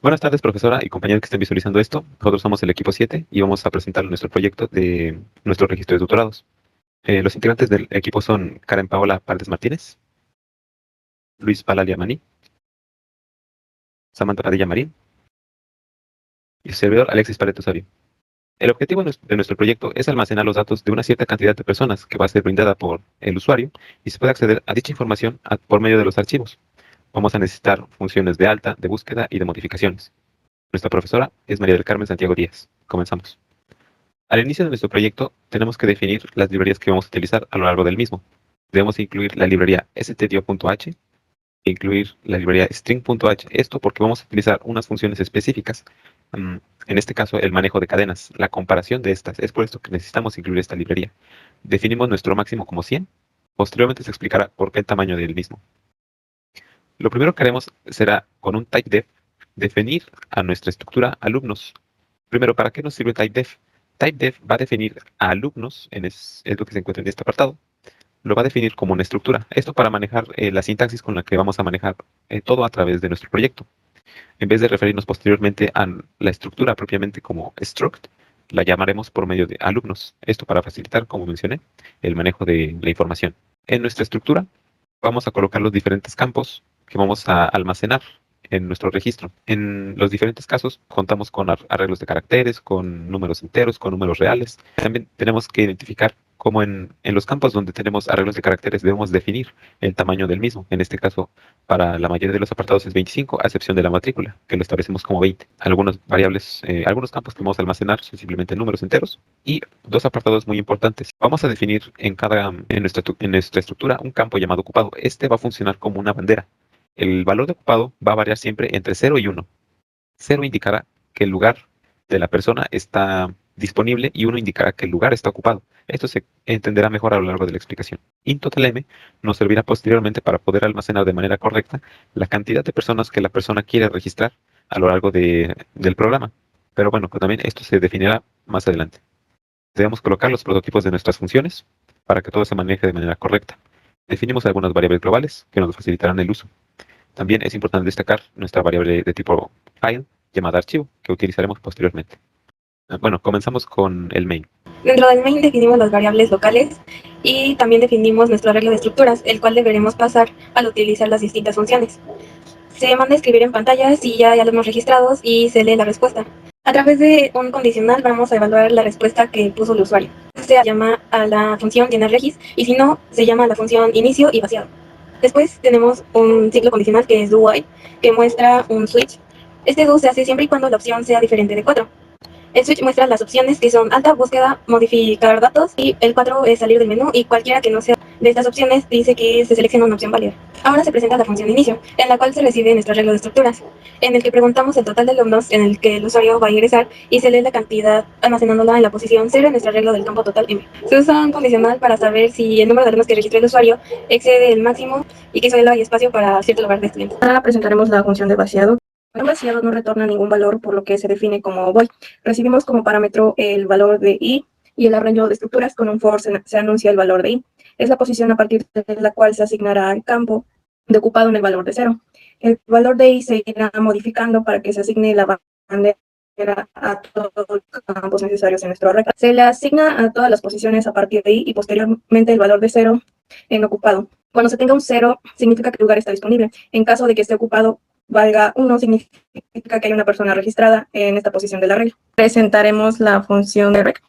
Buenas tardes, profesora y compañeros que estén visualizando esto. Nosotros somos el equipo 7 y vamos a presentar nuestro proyecto de nuestro registro de tutorados. Los integrantes del equipo son Karen Paola Paredes Martínez, Luis Palalia Maní, Samantha Padilla Marín y su servidor Alexis Pareto Sabio. El objetivo de nuestro proyecto es almacenar los datos de una cierta cantidad de personas que va a ser brindada por el usuario y se puede acceder a dicha información por medio de los archivos. Vamos a necesitar funciones de alta, de búsqueda y de modificaciones. Nuestra profesora es María del Carmen Santiago Díaz. Comenzamos. Al inicio de nuestro proyecto, tenemos que definir las librerías que vamos a utilizar a lo largo del mismo. Debemos incluir la librería stdio.h e incluir la librería string.h. Esto porque vamos a utilizar unas funciones específicas. En este caso, el manejo de cadenas, la comparación de estas. Es por esto que necesitamos incluir esta librería. Definimos nuestro máximo como 100. Posteriormente se explicará por qué el tamaño del mismo. Lo primero que haremos será, con un typedef, definir a nuestra estructura alumnos. Primero, ¿para qué nos sirve typedef? Typedef va a definir a alumnos, es lo que se encuentra en este apartado, lo va a definir como una estructura. Esto para manejar la sintaxis con la que vamos a manejar todo a través de nuestro proyecto. En vez de referirnos posteriormente a la estructura propiamente como struct, la llamaremos por medio de alumnos. Esto para facilitar, como mencioné, el manejo de la información. En nuestra estructura vamos a colocar los diferentes campos que vamos a almacenar en nuestro registro. En los diferentes casos contamos con arreglos de caracteres, con números enteros, con números reales. También tenemos que identificar cómo en los campos donde tenemos arreglos de caracteres debemos definir el tamaño del mismo. En este caso, para la mayoría de los apartados es 25, a excepción de la matrícula, que lo establecemos como 20. Algunos variables, algunos campos que vamos a almacenar son simplemente números enteros. Y dos apartados muy importantes. Vamos a definir en nuestra estructura un campo llamado ocupado. Este va a funcionar como una bandera. El valor de ocupado va a variar siempre entre 0 y 1. 0 indicará que el lugar de la persona está disponible y 1 indicará que el lugar está ocupado. Esto se entenderá mejor a lo largo de la explicación. IntotalM nos servirá posteriormente para poder almacenar de manera correcta la cantidad de personas que la persona quiere registrar a lo largo del programa. Pero bueno, también esto se definirá más adelante. Debemos colocar los prototipos de nuestras funciones para que todo se maneje de manera correcta. Definimos algunas variables globales que nos facilitarán el uso. También es importante destacar nuestra variable de tipo file llamada archivo que utilizaremos posteriormente. Bueno, comenzamos con el main. Dentro del main definimos las variables locales y también definimos nuestro arreglo de estructuras, el cual deberemos pasar al utilizar las distintas funciones. Se manda a escribir en pantalla si ya hay alumnos registrados y se lee la respuesta. A través de un condicional vamos a evaluar la respuesta que puso el usuario. Se llama a la función llenarregis y si no, se llama a la función inicio y vaciado. Después tenemos un ciclo condicional que es do while, que muestra un switch. Este do se hace siempre y cuando la opción sea diferente de 4. El switch muestra las opciones que son alta, búsqueda, modificar datos y el 4 es salir del menú y cualquiera que no sea de estas opciones dice que se selecciona una opción válida. Ahora se presenta la función de inicio, en la cual se recibe nuestro arreglo de estructuras, en el que preguntamos el total de alumnos en el que el usuario va a ingresar y se lee la cantidad almacenándola en la posición 0 en nuestro arreglo del campo total M. Se usa un condicional para saber si el número de alumnos que registra el usuario excede el máximo y que solo hay espacio para cierto lugar de estudiantes. Ahora presentaremos la función de vaciado. El vaciado no retorna ningún valor, por lo que se define como void. Recibimos como parámetro el valor de i y el arreglo de estructuras con un for se anuncia el valor de i. Es la posición a partir de la cual se asignará el campo de ocupado en el valor de 0. El valor de i se irá modificando para que se asigne la bandera a todos los campos necesarios en nuestro arreglo. Se le asigna a todas las posiciones a partir de i y posteriormente el valor de 0 en ocupado. Cuando se tenga un 0, significa que el lugar está disponible. En caso de que esté ocupado, valga 1 significa que hay una persona registrada en esta posición del arreglo. Presentaremos la función de rec.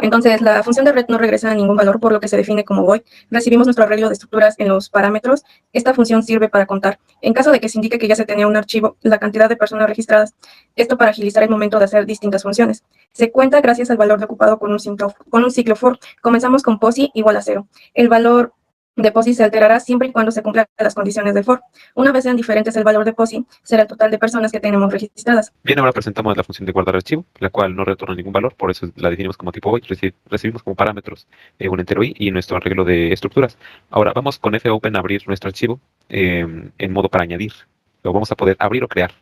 Entonces, la función de red no regresa ningún valor, por lo que se define como void. Recibimos nuestro arreglo de estructuras en los parámetros. Esta función sirve para contar. En caso de que se indique que ya se tenía un archivo, la cantidad de personas registradas, esto para agilizar el momento de hacer distintas funciones. Se cuenta gracias al valor de ocupado con un ciclo for. Comenzamos con posi igual a 0. El valor de POSI se alterará siempre y cuando se cumplan las condiciones de for. Una vez sean diferentes el valor de POSI, será el total de personas que tenemos registradas. Bien, ahora presentamos la función de guardar archivo, la cual no retorna ningún valor, por eso la definimos como tipo void. Recibimos como parámetros un entero i y nuestro arreglo de estructuras. Ahora vamos con fopen a abrir nuestro archivo en modo para añadir. Lo vamos a poder abrir o crear.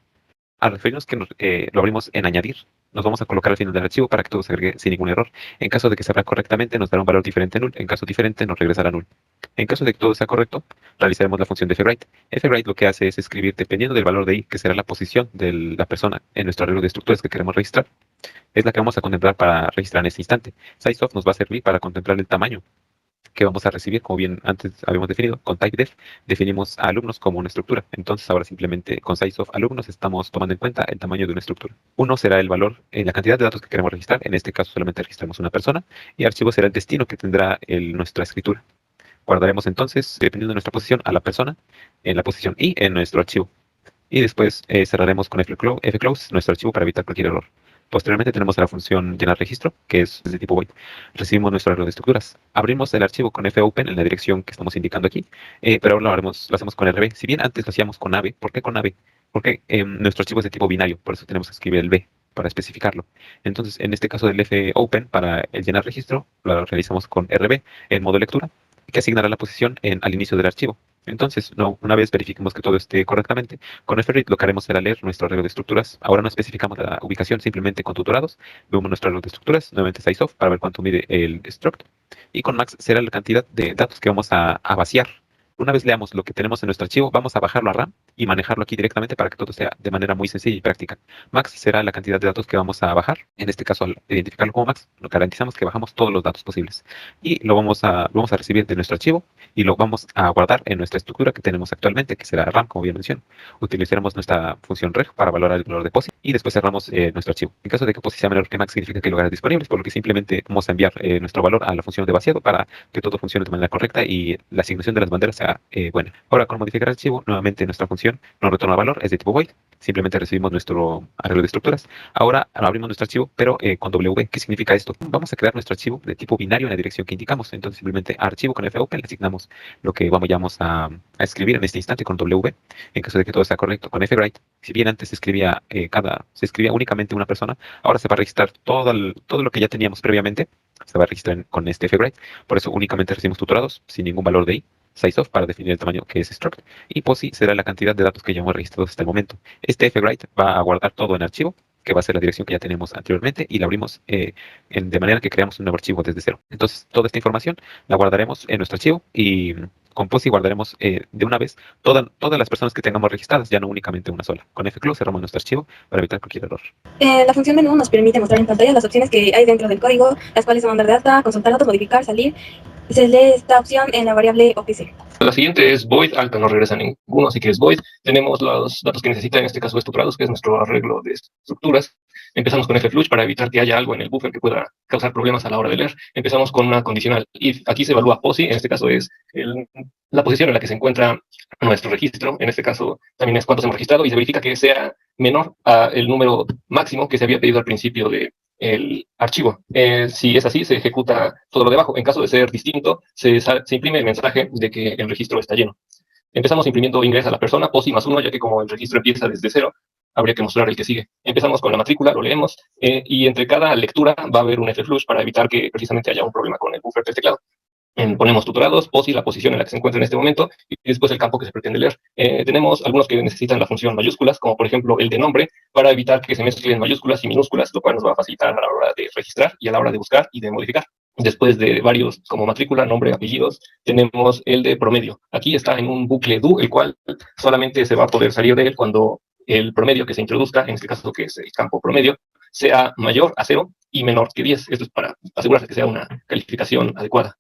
Al referirnos que lo abrimos en añadir, nos vamos a colocar al final del archivo para que todo se agregue sin ningún error. En caso de que se abra correctamente, nos dará un valor diferente a null. En caso diferente, nos regresará null. En caso de que todo sea correcto, realizaremos la función de fwrite. Fwrite lo que hace es escribir, dependiendo del valor de i, que será la posición de la persona en nuestro arreglo de estructuras que queremos registrar, es la que vamos a contemplar para registrar en este instante. Sizeof nos va a servir para contemplar el tamaño que vamos a recibir, como bien antes habíamos definido. Con typedef definimos a alumnos como una estructura. Entonces ahora simplemente con sizeof alumnos estamos tomando en cuenta el tamaño de una estructura. Uno será el valor en la cantidad de datos que queremos registrar. En este caso solamente registramos una persona. Y archivo será el destino que tendrá nuestra escritura. Guardaremos entonces, dependiendo de nuestra posición, a la persona en la posición i en nuestro archivo. Y después cerraremos con fclose nuestro archivo para evitar cualquier error. Posteriormente tenemos la función llenar registro, que es de tipo void. Recibimos nuestro arreglo de estructuras. Abrimos el archivo con fopen en la dirección que estamos indicando aquí, pero ahora lo hacemos con rb. Si bien antes lo hacíamos con ave, ¿por qué con ave? Porque nuestro archivo es de tipo binario, por eso tenemos que escribir el b para especificarlo. Entonces, en este caso del fopen, para el llenar registro, lo realizamos con rb en modo lectura, que asignará la posición al inicio del archivo. Entonces, una vez verifiquemos que todo esté correctamente, con fread lo que haremos será leer nuestro arreglo de estructuras. Ahora no especificamos la ubicación, simplemente con tuturados vemos nuestro arreglo de estructuras, nuevamente sizeof para ver cuánto mide el struct. Y con max será la cantidad de datos que vamos a vaciar. Una vez leamos lo que tenemos en nuestro archivo, vamos a bajarlo a RAM y manejarlo aquí directamente para que todo sea de manera muy sencilla y práctica. Max será la cantidad de datos que vamos a bajar. En este caso, al identificarlo como max, lo garantizamos que bajamos todos los datos posibles. Y lo vamos a recibir de nuestro archivo y lo vamos a guardar en nuestra estructura que tenemos actualmente, que será RAM, como bien mencioné. Utilizaremos nuestra función reg para valorar el valor de POSI y después cerramos nuestro archivo. En caso de que POSI sea menor que max, significa que hay lugares disponibles, por lo que simplemente vamos a enviar nuestro valor a la función de vaciado para que todo funcione de manera correcta y la asignación de las banderas sea buena. Ahora, con modificar archivo, nuevamente nuestra función no retorna valor, es de tipo void. Simplemente recibimos nuestro arreglo de estructuras. Ahora abrimos nuestro archivo, pero con W. ¿Qué significa esto? Vamos a crear nuestro archivo de tipo binario en la dirección que indicamos. Entonces simplemente a archivo con fopen le asignamos lo que vamos a escribir en este instante con W. En caso de que todo sea correcto, con fwrite, si bien antes se escribía únicamente una persona, ahora se va a registrar todo lo que ya teníamos previamente. Se va a registrar con este fwrite. Por eso únicamente recibimos tuturados sin ningún valor de i. Sizeof para definir el tamaño que es struct, y POSI será la cantidad de datos que ya hemos registrado hasta el momento. Este fwrite va a guardar todo en archivo, que va a ser la dirección que ya tenemos anteriormente, y la abrimos de manera que creamos un nuevo archivo desde cero. Entonces, toda esta información la guardaremos en nuestro archivo y con POSI guardaremos de una vez todas las personas que tengamos registradas, ya no únicamente una sola. Con fclose cerramos nuestro archivo para evitar cualquier error. La función menú nos permite mostrar en pantalla las opciones que hay dentro del código, las cuales son dar de alta, consultar datos, modificar, salir. Se lee esta opción en la variable OPC. La siguiente es void, alta no regresa ninguno, así que es void. Tenemos los datos que necesita, en este caso estructurados, que es nuestro arreglo de estructuras. Empezamos con flush para evitar que haya algo en el buffer que pueda causar problemas a la hora de leer. Empezamos con una condicional if. Aquí se evalúa POSI, en este caso es la posición en la que se encuentra nuestro registro. En este caso también es cuántos hemos registrado y se verifica que sea menor al número máximo que se había pedido al principio de el archivo. Si es así, se ejecuta todo lo de abajo. En caso de ser distinto, se imprime el mensaje de que el registro está lleno. Empezamos imprimiendo ingresa a la persona, POSI más 1, ya que como el registro empieza desde 0, habría que mostrar el que sigue. Empezamos con la matrícula, lo leemos, y entre cada lectura va a haber un flush para evitar que precisamente haya un problema con el buffer del teclado. Ponemos tuturados, POSI, la posición en la que se encuentra en este momento, y después el campo que se pretende leer. Tenemos algunos que necesitan la función mayúsculas, como por ejemplo el de nombre, para evitar que se mezclen mayúsculas y minúsculas, lo cual nos va a facilitar a la hora de registrar y a la hora de buscar y de modificar. Después de varios como matrícula, nombre, apellidos, tenemos el de promedio. Aquí está en un bucle do, el cual solamente se va a poder salir de él cuando el promedio que se introduzca, en este caso que es el campo promedio, sea mayor a 0 y menor que 10. Esto es para asegurarse que sea una calificación adecuada.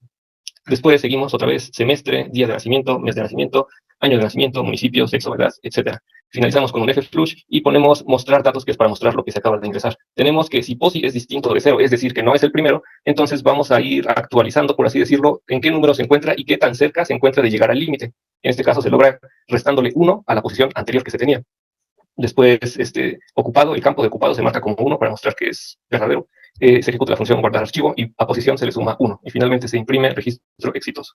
Después seguimos otra vez semestre, día de nacimiento, mes de nacimiento, año de nacimiento, municipio, sexo, edad, etc. Finalizamos con un flush y ponemos mostrar datos, que es para mostrar lo que se acaba de ingresar. Tenemos que si POSI es distinto de 0, es decir, que no es el primero, entonces vamos a ir actualizando, por así decirlo, en qué número se encuentra y qué tan cerca se encuentra de llegar al límite. En este caso se logra restándole 1 a la posición anterior que se tenía. Después, ocupado, el campo de ocupado se marca como 1 para mostrar que es verdadero. Se ejecuta la función guardar archivo y a posición se le suma 1. Y finalmente se imprime registro exitoso.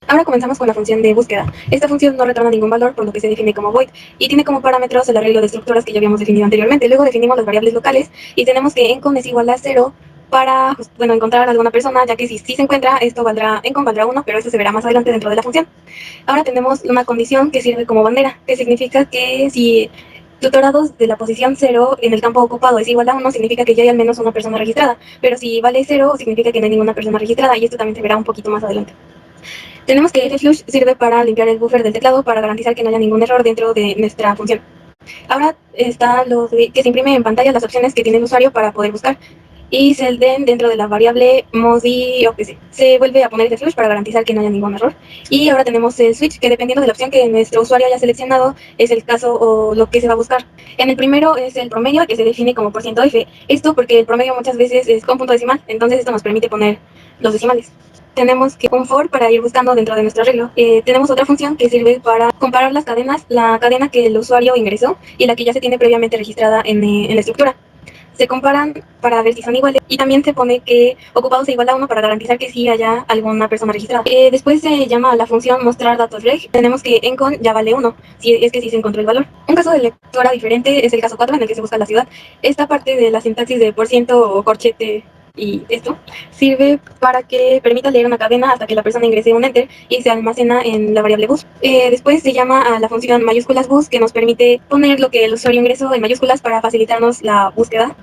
Ahora comenzamos con la función de búsqueda. Esta función no retorna ningún valor, por lo que se define como void, y tiene como parámetros el arreglo de estructuras que ya habíamos definido anteriormente. Luego definimos las variables locales y tenemos que encon es igual a 0 para encontrar a alguna persona, ya que si se encuentra, encon valdrá 1, pero eso se verá más adelante dentro de la función. Ahora tenemos una condición que sirve como bandera, que significa que si tutorados de la posición 0 en el campo ocupado es igual a 1, significa que ya hay al menos una persona registrada, pero si vale 0, significa que no hay ninguna persona registrada, y esto también se verá un poquito más adelante. Tenemos que flush sirve para limpiar el buffer del teclado para garantizar que no haya ningún error dentro de nuestra función. Ahora está lo de que se imprime en pantalla las opciones que tiene el usuario para poder buscar y se den dentro de la variable modi o que se vuelve a poner flush para garantizar que no haya ningún error. Y ahora tenemos el switch, que dependiendo de la opción que nuestro usuario haya seleccionado es el caso o lo que se va a buscar. En el primero es el promedio, que se define como %F. Esto porque el promedio muchas veces es con punto decimal, entonces esto nos permite poner los decimales. Tenemos que un for para ir buscando dentro de nuestro arreglo. Tenemos otra función que sirve para comparar las cadenas, la cadena que el usuario ingresó y la que ya se tiene previamente registrada en la estructura. Se comparan para ver si son iguales y también se pone que ocupado sea igual a 1 para garantizar que sí haya alguna persona registrada. Después se llama a la función mostrar datos reg. Tenemos que encon ya vale 1, si es que sí se encontró el valor. Un caso de lectura diferente es el caso 4 en el que se busca la ciudad. Esta parte de la sintaxis de por ciento o corchete y esto sirve para que permita leer una cadena hasta que la persona ingrese un enter y se almacena en la variable bus. Después se llama a la función mayúsculas bus, que nos permite poner lo que el usuario ingresó en mayúsculas para facilitarnos la búsqueda.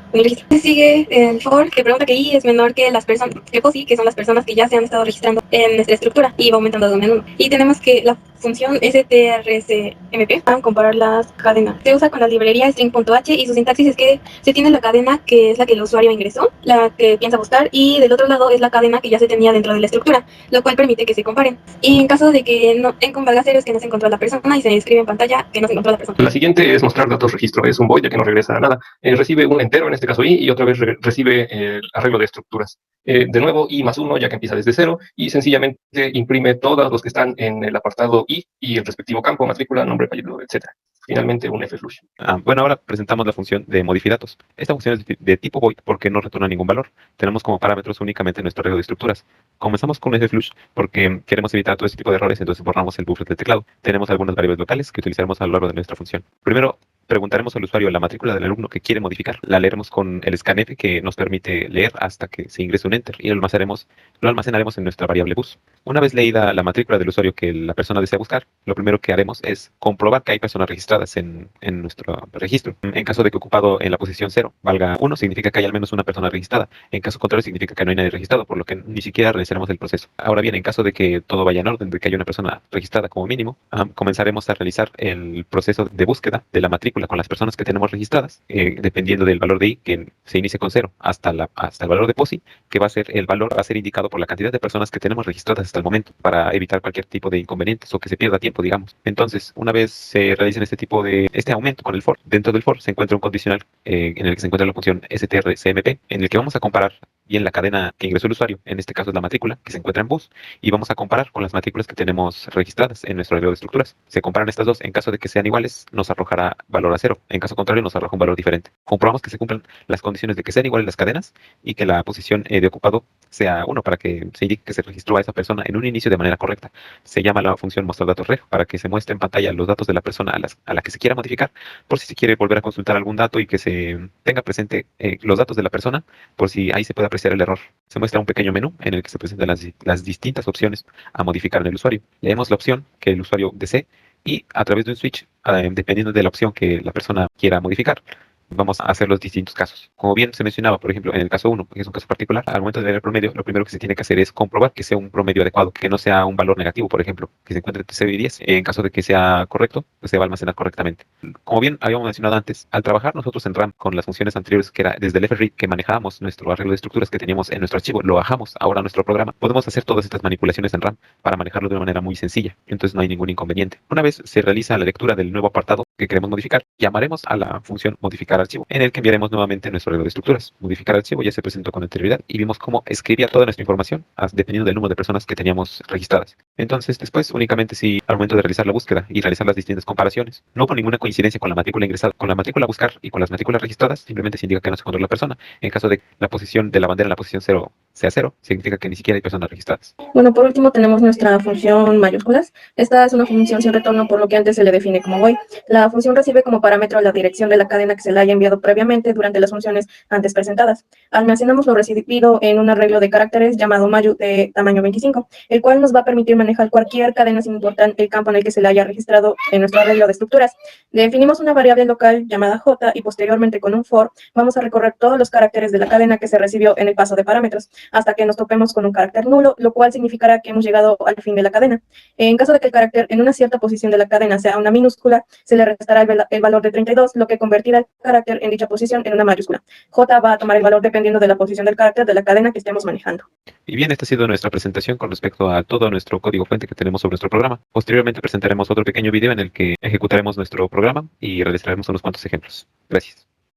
Sigue el for, que pregunta que i es menor que las personas, que posi, que son las personas que ya se han estado registrando en nuestra estructura, y va aumentando de uno en uno. Y tenemos que la función strcmp para comparar las cadenas. Se usa con la librería string.h y su sintaxis es que se tiene la cadena que es la que el usuario ingresó, la que piensa buscar, y del otro lado es la cadena que ya se tenía dentro de la estructura, lo cual permite que se comparen. Y en caso de que encon valga 0 es que no se encontró la persona y se escribe en pantalla que no se encontró la persona. La siguiente es mostrar datos registro. Es un void ya que no regresa a nada. Recibe un entero, en este caso i, y otra vez recibe el arreglo de estructuras. De nuevo, i más 1 ya que empieza desde 0 y sencillamente imprime todos los que están en el apartado i y el respectivo campo, matrícula, nombre, apellido, etc. Finalmente, un flush. Bueno, ahora presentamos la función de modifidatos. Esta función es de tipo void porque no retorna ningún valor. Tenemos como parámetros únicamente nuestro arreglo de estructuras. Comenzamos con flush porque queremos evitar todo este tipo de errores, entonces borramos el buffer del teclado. Tenemos algunas variables locales que utilizaremos a lo largo de nuestra función. Primero, preguntaremos al usuario la matrícula del alumno que quiere modificar. La leeremos con el scanf que nos permite leer hasta que se ingrese un enter y lo almacenaremos en nuestra variable bus. Una vez leída la matrícula del usuario que la persona desea buscar, lo primero que haremos es comprobar que hay personas registradas en nuestro registro. En caso de que ocupado en la posición 0 valga 1, significa que hay al menos una persona registrada. En caso contrario, significa que no hay nadie registrado, por lo que ni siquiera realizaremos el proceso. Ahora bien, en caso de que todo vaya en orden, de que haya una persona registrada como mínimo, comenzaremos a realizar el proceso de búsqueda de la matrícula con las personas que tenemos registradas, dependiendo del valor de i, que se inicie con 0, hasta el valor de POSI, que va a ser el valor, va a ser indicado por la cantidad de personas que tenemos registradas hasta el momento, para evitar cualquier tipo de inconvenientes o que se pierda tiempo, digamos. Entonces, una vez se realicen este aumento con el for, dentro del for se encuentra un condicional en el que se encuentra la función strcmp, en el que vamos a comparar bien la cadena que ingresó el usuario, en este caso es la matrícula, que se encuentra en bus, y vamos a comparar con las matrículas que tenemos registradas en nuestro arreglo de estructuras. Se comparan estas dos, en caso de que sean iguales, nos arrojará valor a 0, en caso contrario nos arroja un valor diferente. Comprobamos que se cumplan las condiciones de que sean iguales las cadenas y que la posición de ocupado sea 1 para que se indique que se registró a esa persona en un inicio de manera correcta. Se llama la función mostrar datos reg para que se muestre en pantalla los datos de la persona a la que se quiera modificar, por si se quiere volver a consultar algún dato y que se tenga presente los datos de la persona, por si ahí se puede apreciar el error. Se muestra un pequeño menú en el que se presentan las distintas opciones a modificar en el usuario. Leemos la opción que el usuario desee y a través de un switch, dependiendo de la opción que la persona quiera modificar, vamos a hacer los distintos casos. Como bien se mencionaba, por ejemplo, en el caso 1, que es un caso particular, al momento de ver el promedio, lo primero que se tiene que hacer es comprobar que sea un promedio adecuado, que no sea un valor negativo, por ejemplo, que se encuentre entre 0 y 10. En caso de que sea correcto, pues se va a almacenar correctamente. Como bien habíamos mencionado antes, al trabajar nosotros en RAM con las funciones anteriores, que era desde el fread que manejábamos nuestro arreglo de estructuras que teníamos en nuestro archivo, lo bajamos ahora a nuestro programa, podemos hacer todas estas manipulaciones en RAM para manejarlo de una manera muy sencilla, entonces no hay ningún inconveniente. Una vez se realiza la lectura del nuevo apartado que queremos modificar, llamaremos a la función modificar archivo, en el que enviaremos nuevamente nuestro arreglo de estructuras. Modificar archivo ya se presentó con anterioridad y vimos cómo escribía toda nuestra información dependiendo del número de personas que teníamos registradas. Entonces, después, únicamente si al momento de realizar la búsqueda y realizar las distintas comparaciones, no hubo ninguna coincidencia con la matrícula ingresada, con la matrícula a buscar y con las matrículas registradas, simplemente se indica que no se encontró la persona. En caso de la posición de la bandera en la posición 0 sea 0, significa que ni siquiera hay personas registradas. Bueno, por último tenemos nuestra función mayúsculas. Esta es una función sin retorno, por lo que antes se le define como void. La La función recibe como parámetro la dirección de la cadena que se le haya enviado previamente durante las funciones antes presentadas. Almacenamos lo recibido en un arreglo de caracteres llamado mayu de tamaño 25, el cual nos va a permitir manejar cualquier cadena sin importar el campo en el que se le haya registrado en nuestro arreglo de estructuras. Definimos una variable local llamada j y posteriormente con un for vamos a recorrer todos los caracteres de la cadena que se recibió en el paso de parámetros hasta que nos topemos con un carácter nulo, lo cual significará que hemos llegado al fin de la cadena. En caso de que el carácter en una cierta posición de la cadena sea una minúscula, se le restará el valor de 32, lo que convertirá el carácter en dicha posición en una mayúscula. J va a tomar el valor dependiendo de la posición del carácter de la cadena que estemos manejando. Y bien, esta ha sido nuestra presentación con respecto a todo nuestro código fuente que tenemos sobre nuestro programa. Posteriormente presentaremos otro pequeño video en el que ejecutaremos nuestro programa y realizaremos unos cuantos ejemplos. Gracias.